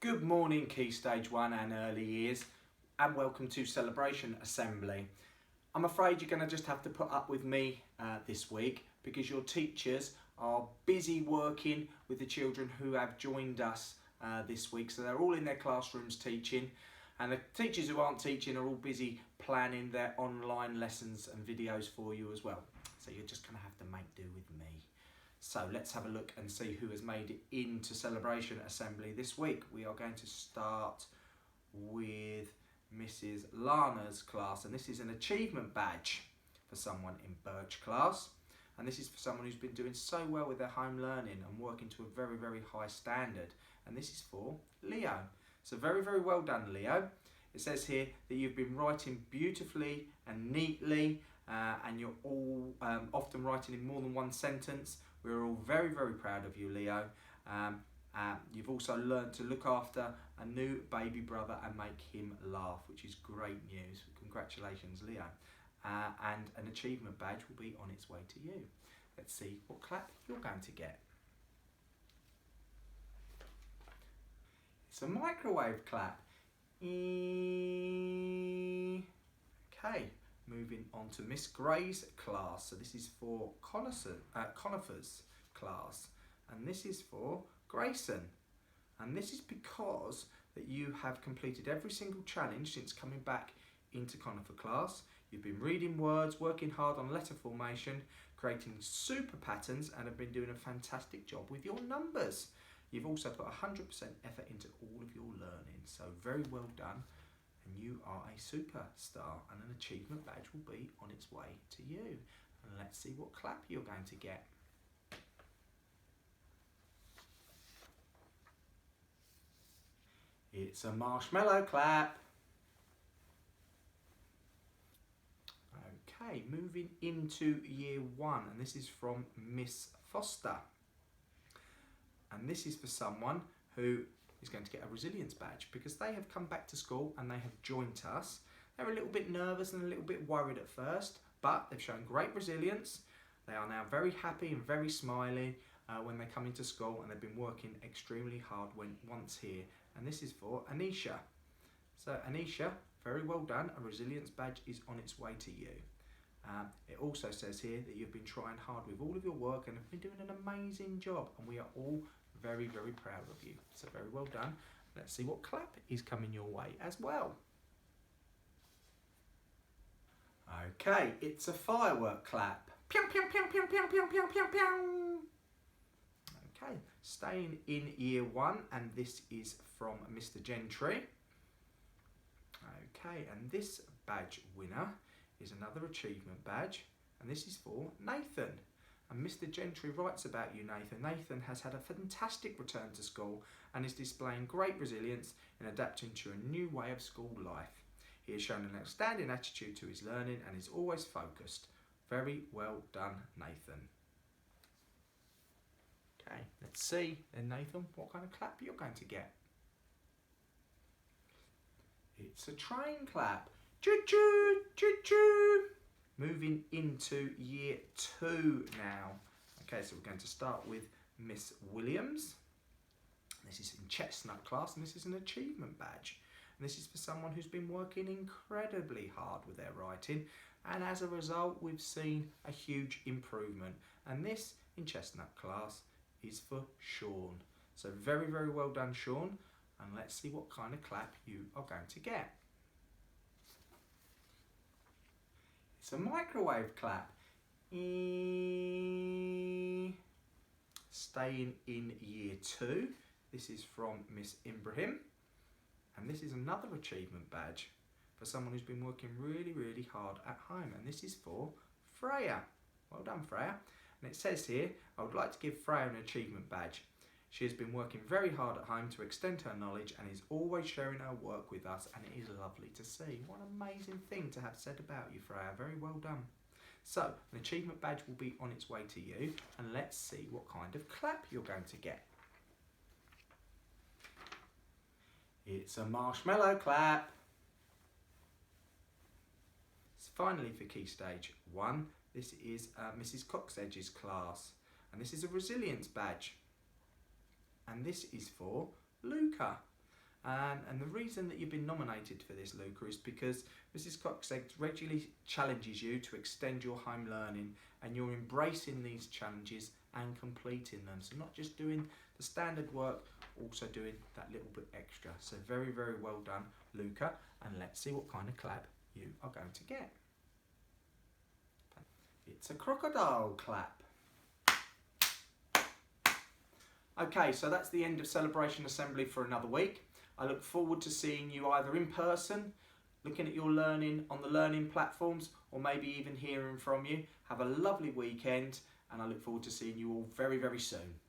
Good morning Key Stage 1 and early years, and welcome to Celebration Assembly. I'm afraid you're going to just have to put up with me this week because your teachers are busy working with the children who have joined us this week. So they're all in their classrooms teaching, and the teachers who aren't teaching are all busy planning their online lessons and videos for you as well. So you're just going to have to make do with me. So let's have a look and see who has made it into Celebration Assembly this week. We are going to start with Mrs. Lana's class, and this is an achievement badge for someone in Birch class. And this is for someone who's been doing so well with their home learning and working to a very, very high standard. And this is for Leo. So very, very well done, Leo. It says here that you've been writing beautifully and neatly, and you're all often writing in more than one sentence. We're all very, very proud of you, Leo. You've also learned to look after a new baby brother and make him laugh, which is great news. Congratulations, Leo. And an achievement badge will be on its way to you. Let's see what clap you're going to get. It's a microwave clap. Okay. Moving on to Miss Gray's class. So this is for Conifer's class, and this is for Graison. And this is because that you have completed every single challenge since coming back into Conifer class. You've been reading words, working hard on letter formation, creating super patterns, and have been doing a fantastic job with your numbers. You've also put 100% effort into all of your learning, so very well done. And you are a superstar, and an achievement badge will be on its way to you. And let's see what clap you're going to get. It's a marshmallow clap. Okay, moving into year 1, and this is from Miss Foster. And this is for someone who is going to get a resilience badge because they have come back to school and they have joined us. They're a little bit nervous and a little bit worried at first, but they've shown great resilience. They are now very happy and very smiley when they come into school, and they've been working extremely hard once here. And this is for Annesha. So Annesha, very well done. A resilience badge is on its way to you. It also says here that you've been trying hard with all of your work and have been doing an amazing job, and we are all very, very proud of you. So very well done. Let's see what clap is coming your way as well. Okay, it's a firework clap. Pew, pew, pew, pew, pew, pew, pew, pew, pew. Okay, staying in year 1, and this is from Mr. Gentry. Okay, and this badge winner is another achievement badge, and this is for Nathan. And Mr. Gentry writes about you, Nathan. Nathan has had a fantastic return to school and is displaying great resilience in adapting to a new way of school life. He has shown an outstanding attitude to his learning and is always focused. Very well done, Nathan. Okay, let's see then, Nathan, what kind of clap you're going to get. It's a train clap. Choo-choo, choo-choo. Moving into year 2 now. Okay, so we're going to start with Miss Williams. This is in Chestnut class, and this is an achievement badge. And this is for someone who's been working incredibly hard with their writing, and as a result we've seen a huge improvement. And this in Chestnut class is for Sean. So very, very well done, Sean. And let's see what kind of clap you are going to get. It's a microwave clap. Staying in year 2, this is from Miss Ibrahim, and this is another achievement badge for someone who's been working really, really hard at home, and this is for Freya. Well done, Freya. And it says here, I would like to give Freya an achievement badge. She has been working very hard at home to extend her knowledge and is always sharing her work with us, and it is lovely to see. What an amazing thing to have said about you, Freya. Very well done. So, an achievement badge will be on its way to you, and let's see what kind of clap you're going to get. It's a marshmallow clap. Finally, for Key Stage 1, this is Mrs. Coxedge's class, and this is a resilience badge. And this is for Luca. And the reason that you've been nominated for this, Luca, is because Mrs. Cox regularly challenges you to extend your home learning, and you're embracing these challenges and completing them. So not just doing the standard work, also doing that little bit extra. So very, very well done, Luca, and let's see what kind of clap you are going to get. It's a crocodile clap. Okay, so that's the end of Celebration Assembly for another week. I look forward to seeing you either in person, looking at your learning on the learning platforms, or maybe even hearing from you. Have a lovely weekend, and I look forward to seeing you all very, very soon.